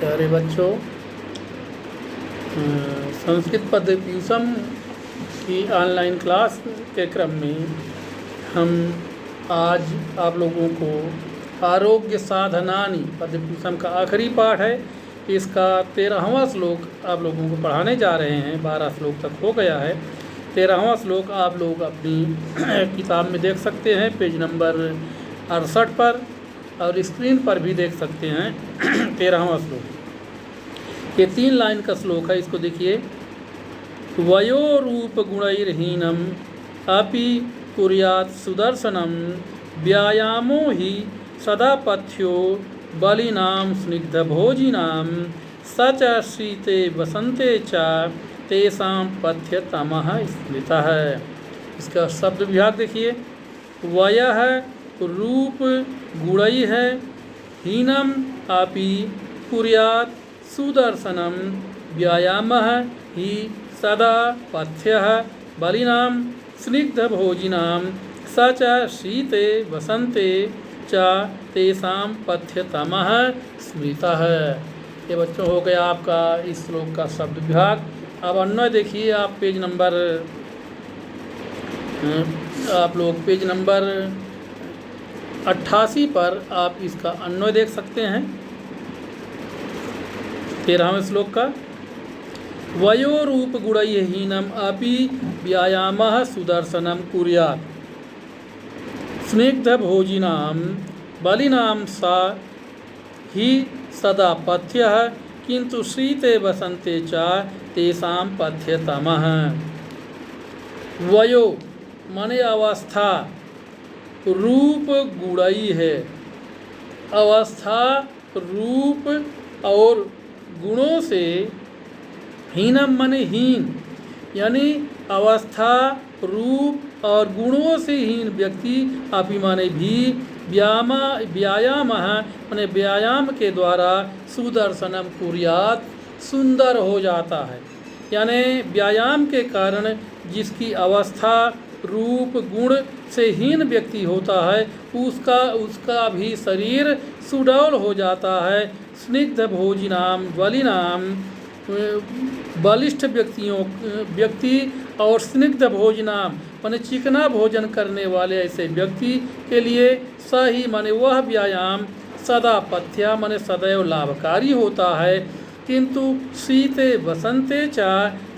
प्यारे बच्चों, संस्कृत पद्धतिसम की ऑनलाइन क्लास के क्रम में हम आज आप लोगों को आरोग्य साधनानि पद्धतिसम का आखिरी पाठ है। इसका 13वां श्लोक आप लोगों को पढ़ाने जा रहे हैं। 12 श्लोक तक हो गया है। 13वां श्लोक आप लोग अपनी किताब में देख सकते हैं, पेज नंबर 68 पर, और स्क्रीन पर भी देख सकते हैं। 13वां श्लोक ये 3 लाइन का श्लोक है। इसको देखिए। वयो रूप गुणैर्हीनम अपि कुर्यात् सुदर्शनम व्यायामो हि सदा पथ्यो बलिनाम स्निग्ध भोजिनाम स च शीते वसंते च तेषां पथ्यतमः स्मृतः। इसका शब्द विभाग देखिए। वयः रूप गुणै है, हीनम अपि कुर्यात् सुदर्शनम व्यायामः हि सदा पथ्यः बलिनां स्निग्ध भोजिनां स च शीते वसंते च तेषां पथ्यतमः स्मृतः। ये बच्चों हो गया आपका इस श्लोक का शब्द विभाग। अब अन्वय देखिए। आप पेज नंबर 88 पर आप इसका अन्वय देख सकते हैं। 13वें श्लोक का। वयो रूप गुणैर्हीनम अपि व्यायामः सुदर्शनम कुर्यात् स्निग्ध भोजिनां बलिनां सा ही सदा पथ्यः किंतु शीते वसंते च तेषां पथ्यतमः। वयो माने अवस्था, रूप गुणई है। अवस्था, रूप और गुणों से, हीनम माने हीन, यानी अवस्था, रूप और गुणों से हीन व्यक्ति अपि माने भी व्यायाम माने व्यायाम के द्वारा सुदर्शनम कुर्यात् सुंदर हो जाता है। यानी व्यायाम के कारण जिसकी अवस्था, रूप, गुण से हीन व्यक्ति होता है उसका भी शरीर सुडौल हो जाता है। स्निग्ध भोजिनाम बलिनाम बलिष्ठ व्यक्ति और स्निग्ध भोजनाम माने चिकना भोजन करने वाले ऐसे व्यक्ति के लिए सही माने वह व्यायाम सदा पथ्या माने सदैव लाभकारी होता है। किंतु शीते वसंते च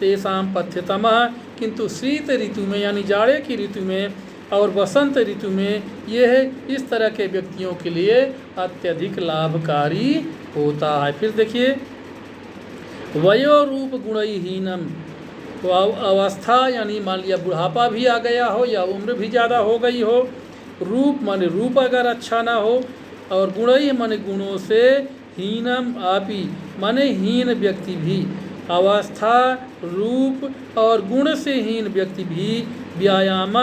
तेषां पथ्यतमः, किंतु शीत ऋतु में यानी जाड़े की ऋतु में और वसंत ऋतु में यह इस तरह के व्यक्तियों के लिए अत्यधिक लाभकारी होता है। फिर देखिए। वयो रूप गुणहीनम, तो अवस्था यानी मान लिया बुढ़ापा भी आ गया हो या उम्र भी ज़्यादा हो गई हो, रूप माने रूप अगर अच्छा ना हो, और गुणई माने गुणों से, हीनम आपी माने हीन व्यक्ति भी, अवस्था, रूप और गुण से हीन व्यक्ति भी व्यायाम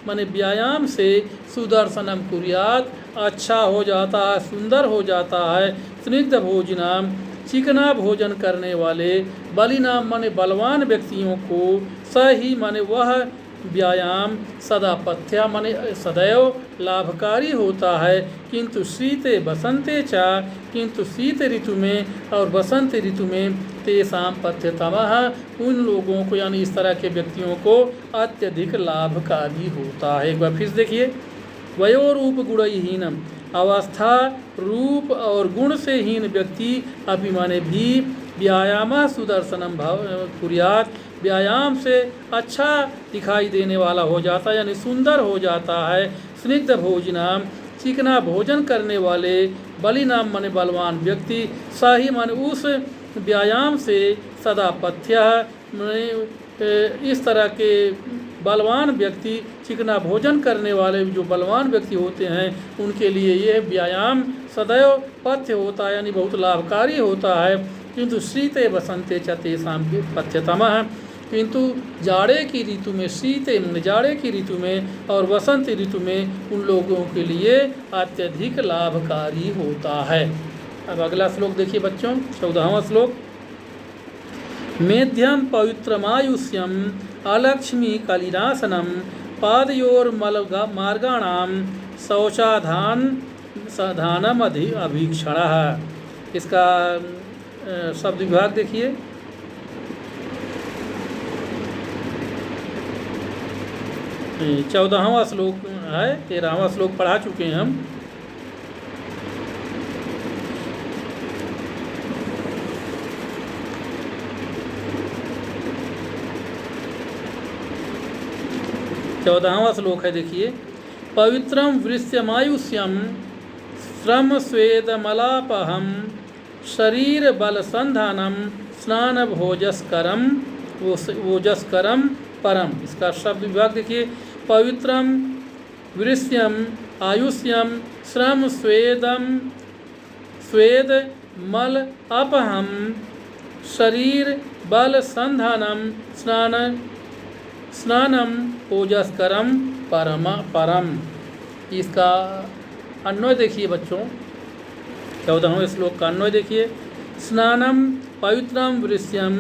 माने व्यायाम से सुदर्शनम कुर्यात् अच्छा हो जाता है, सुंदर हो जाता है। स्निग्ध भोजनाम चिकना भोजन करने वाले, बलिनाम माने बलवान व्यक्तियों को, सही माने वह व्यायाम सदा पथ्या माने सदैव लाभकारी होता है। किंतु शीते बसंते च, किंतु शीत ऋतु में और बसंत ऋतु में तेषां पथ्यतमः उन लोगों को यानी इस तरह के व्यक्तियों को अत्यधिक लाभकारी होता है। एक बार फिर देखिए। वयो रूप गुणहीनम, अवस्था, रूप और गुण से हीन व्यक्ति अपि माने भी व्यायाम सुदर्शनम कुर्यात् व्यायाम से अच्छा दिखाई देने वाला हो जाता है, यानी सुंदर हो जाता है। स्निग्ध भोजनाम चिकना भोजन करने वाले, बलिनाम माने बलवान व्यक्ति, सही माने उस व्यायाम से सदा पथ्य माने इस तरह के बलवान व्यक्ति, चिकना भोजन करने वाले जो बलवान व्यक्ति होते हैं उनके लिए यह व्यायाम सदैव पथ्य होता है, यानी बहुत लाभकारी होता है। किंतु शीते वसंते च तेषां पथ्यतमः, किंतु जाड़े की ऋतु में, शीते जाड़े की ऋतु में और वसंत ऋतु में उन लोगों के लिए अत्यधिक लाभकारी होता है। अब अगला श्लोक देखिए बच्चों। 14वां श्लोक। मेध्यम पवित्रमायुष्यम अलक्ष्मी कलिनाशनम पादयोर्मलमार्गाणां शौचाधानम अभीक्षणः। इसका शब्द विभाग देखिए। चौदहवां श्लोक है, 13वां श्लोक पढ़ा चुके हैं हम। चौदहवां श्लोक है, देखिए। पवित्रम वृष्यमायुष्यम श्रम स्वेदमलापहम शरीर बल संधानम स्नान भोजस्करम ओजस्करम परम। इसका शब्द विभाग देखिए। पवित्रम वृष्यम आयुष्यम श्रम स्वेद मल अपहम शरीर बल संधानम स्नानम ओजस्करम परम। इसका अन्वय देखिए बच्चों, 14वें श्लोक का अन्वय देखिए। स्नानम पवित्रम वृष्यम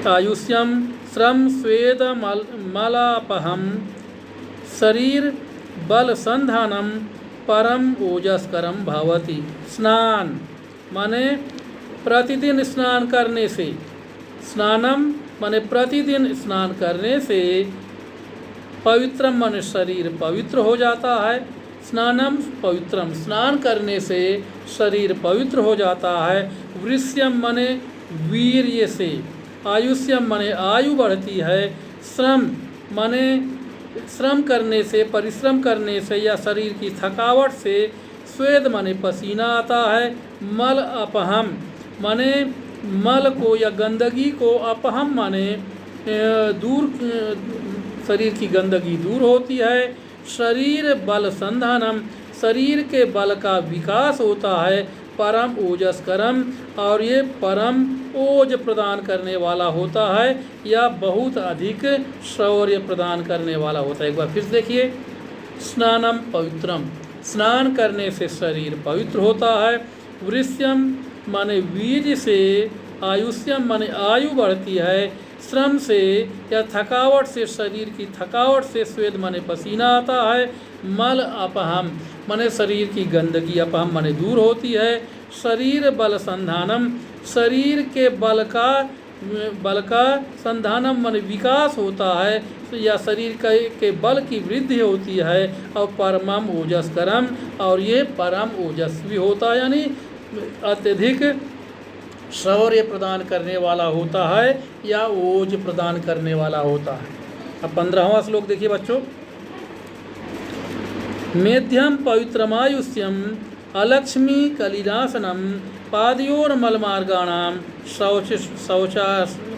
आयुष्यम श्रम स्वेद मलापहम शरीर बल संधानम परम ओजस्करम भवति। स्नान माने प्रतिदिन स्नान करने से, स्नानम माने प्रतिदिन स्नान करने से, पवित्रम माने शरीर पवित्र हो जाता है। स्नानम पवित्रम स्नान करने से शरीर पवित्र हो जाता है। वृष्यम माने वीर्य से, आयुष्यम माने आयु बढ़ती है। श्रम माने श्रम करने से, परिश्रम करने से या शरीर की थकावट से। स्वेद माने पसीना आता है। मल अपहम माने मल को या गंदगी को, अपहम माने दूर, शरीर की गंदगी दूर होती है। शरीर बल संधानम शरीर के बल का विकास होता है। परम ओजस्करम और ये परम ओज प्रदान करने वाला होता है या बहुत अधिक शौर्य प्रदान करने वाला होता है। एक बार फिर देखिए। स्नानम पवित्रम स्नान करने से शरीर पवित्र होता है। वृष्यम माने वीर्य से, आयुष्यम माने आयु बढ़ती है। श्रम से या थकावट से, शरीर की थकावट से। स्वेद माने पसीना आता है। मल अपहम माने शरीर की गंदगी, अपहम माने दूर होती है। शरीर बल संधानम शरीर के बल का संधानम माने विकास होता है या शरीर के बल की वृद्धि होती है। और परमम ओजस्करम और ये परम ओजस्वी होता है, यानी अत्यधिक शौर्य प्रदान करने वाला होता है या ओज प्रदान करने वाला होता है। अब 15वां श्लोक देखिए बच्चों। मेध्यम पवित्रमायुष्यम अलक्ष्मी कलिनाशनम पादयोर्मलमार्गाणाम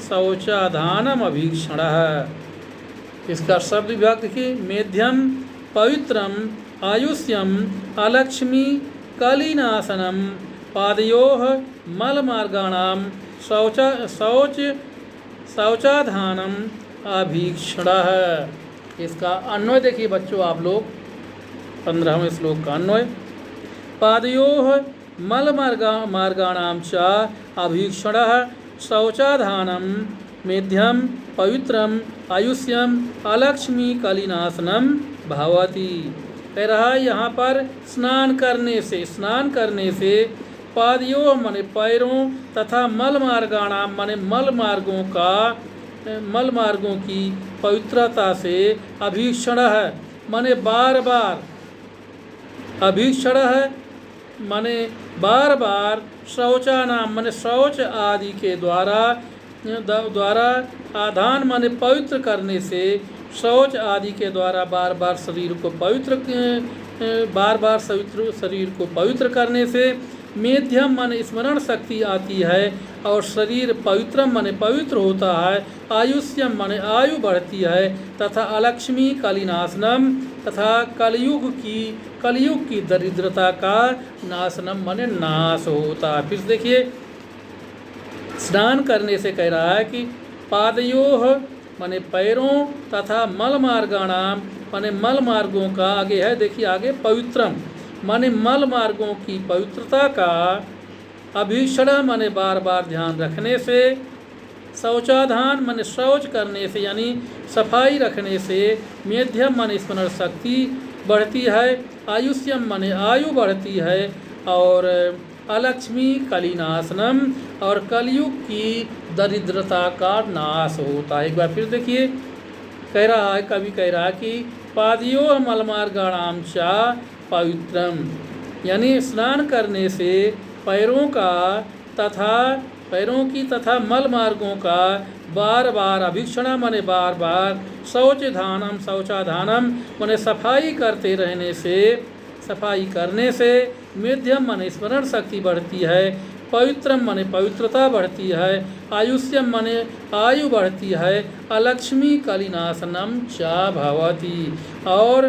शौचाधानम अभीक्षण। इसका शब्द विभाग देखिए। मेध्यम पवित्रम आयुष्यम अलक्ष्मी कलिनाशनम पादयोः मलमार्गाणाम शौचाधानम अभीक्षण। इसका अन्वय देखिए बच्चों आप लोग, 15वें श्लोक का अन्वय। पादयोः मलमार्गाणाम च अभीक्षण शौचाधानम मेध्यम पवित्रम आयुष्यम अलक्ष्मी कलिनाशनम भवति। कह रहा है यहाँ पर स्नान करने से पादयोः माने पैरों तथा मलमार्गाणाम माने मलमार्गों की पवित्रता से। अभीक्षण है माने बार बार, अभीक्षण है माने बार बार। शौचानाम माने शौच आदि के द्वारा आधान माने पवित्र करने से। शौच आदि के द्वारा बार बार शरीर को पवित्र करने से। मेध्यम माने स्मरण शक्ति आती है और शरीर पवित्रम माने पवित्र होता है। आयुष्यम माने आयु बढ़ती है। तथा अलक्ष्मी कलिनाशनम तथा कलयुग की दरिद्रता का नाशनम माने नाश होता है। फिर देखिए, स्नान करने से कह रहा है कि पादयोः माने पैरों तथा मलमार्गाणाम माने मल मार्गों का, आगे है देखिए आगे, पवित्रम माने मल मार्गों की पवित्रता का। अभीक्षण माने बार बार ध्यान रखने से। शौचाधान माने शौच करने से यानी सफाई रखने से। मेध्यम माने स्मरण शक्ति बढ़ती है। आयुष्यम माने आयु बढ़ती है। और अलक्ष्मी कलिनाशनम, और कलयुग की दरिद्रता का नाश होता है। एक बार फिर देखिए, कह रहा है, कवि कह रहा है कि पादयो मलमार्गाणाम चा पवित्रम, यानी स्नान करने से पैरों की तथा मल मार्गों का बार बार अभीक्षणा माने बार बार, शौचाधानम माने सफाई करने से मेध्यम माने स्मरण शक्ति बढ़ती है, पवित्रम माने पवित्रता बढ़ती है, आयुष्यम माने आयु बढ़ती है, अलक्ष्मी कलिनाशनम च भवति, और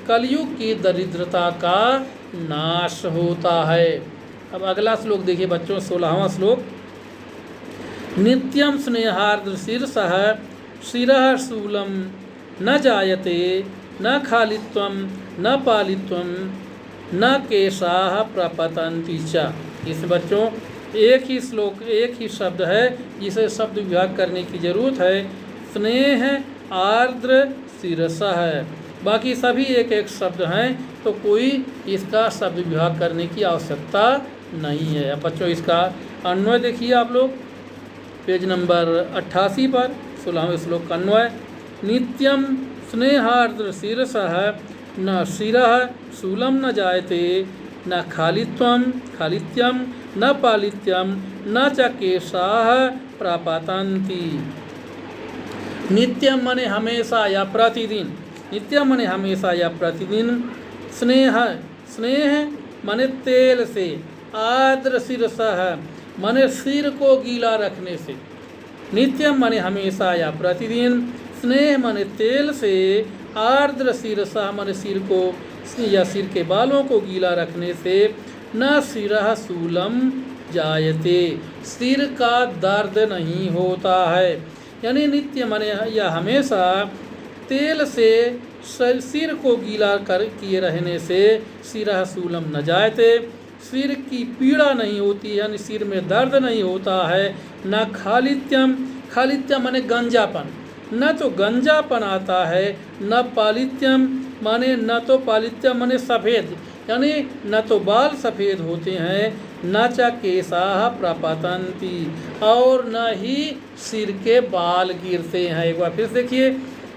कलयुग की दरिद्रता का नाश होता है। अब अगला श्लोक देखिए बच्चों, 16वां श्लोक। नित्यम स्नेहार्द्र शीर्षः शिरः शूलं न जायते न खालित्वं न पालित्वं न केशाः प्रपतन्ति च। इस बच्चों एक ही शब्द है, जिसे शब्द विभाग करने की जरूरत है। स्नेह आर्द्र शिरसः है, बाकी सभी एक एक शब्द हैं, तो कोई इसका शब्द विभाग करने की आवश्यकता नहीं है। अब बच्चों इसका अन्वय देखिए आप लोग, पेज नंबर 88 पर 16वें श्लोक का अन्वय। नित्यम स्नेहार्द्र शीर्षः न शिरः शूलं न जायते न खालित्यम न पालित्यम न च केशाः प्रपतन्ति। नित्यम माने हमेशा या प्रतिदिन, नित्यम माने हमेशा या प्रतिदिन, स्नेह माने तेल से, आर्द्र शिरसः माने सिर को गीला रखने से, नित्यम माने हमेशा या प्रतिदिन, स्नेह माने तेल से, आर्द्र शिरसः माने सिर को या सिर के बालों को गीला रखने से, न शिरः शूलं जायते, सिर का दर्द नहीं होता है। यानी नित्य माने या हमेशा तेल से सिर को गीला किए रहने से, शिरः शूलं न जायते, सिर की पीड़ा नहीं होती, यानी सिर में दर्द नहीं होता है। न खालित्यम माने गंजापन, न तो गंजापन आता है, न पालित्यम माने सफ़ेद, यानी न तो बाल सफ़ेद होते हैं, न च केशाः प्रपतन्ति, और न ही सिर के बाल गिरते हैं। एक बार फिर देखिए,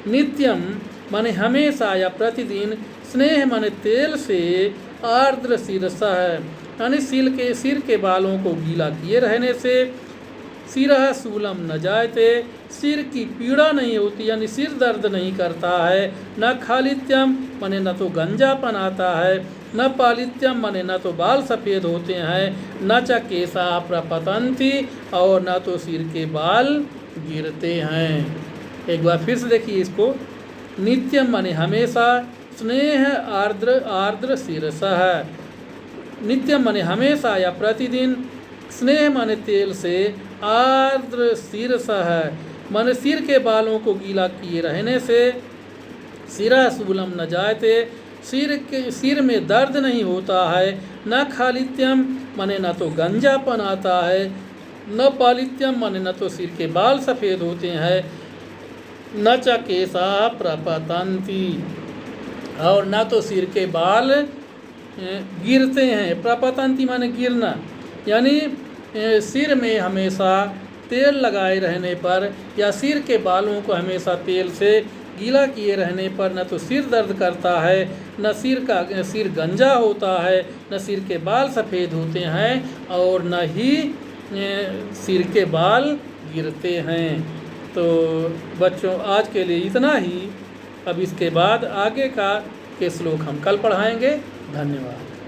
नित्यम माने हमेशा या प्रतिदिन, स्नेह माने तेल से, आर्द्र शिरसः यानी सिर के बालों को गीला किए रहने से, शिरः शूलं न जायते, सिर की पीड़ा नहीं होती, यानी सिर दर्द नहीं करता है। न खालित्यम माने न तो गंजापन आता है, न पालित्यम माने न तो बाल सफ़ेद होते हैं, न च केशाः प्रपतन्ति, और न तो सिर के बाल गिरते हैं। एक बार फिर से देखिए इसको, नित्यम माने हमेशा, स्नेह आर्द्र शिरसः, नित्यम माने हमेशा या प्रतिदिन, स्नेह माने तेल से, आर्द्र शिरसः माने सिर के बालों को गीला किए रहने से, शिरः शूलं न जायते, सिर में दर्द नहीं होता है। न खालित्यम माने न तो गंजापन आता है, न पालित्यम माने न तो सिर के बाल सफ़ेद होते हैं, न च केशाः प्रपतन्ति, और न तो सिर के बाल गिरते हैं। प्रपतन्ति माने गिरना, यानी सिर में हमेशा तेल लगाए रहने पर या सिर के बालों को हमेशा तेल से गीला किए रहने पर न तो सिर दर्द करता है, न सिर गंजा होता है, न सिर के बाल सफ़ेद होते हैं, और न ही सिर के बाल गिरते हैं। तो बच्चों आज के लिए इतना ही। अब इसके बाद आगे के श्लोक हम कल पढ़ाएंगे। धन्यवाद।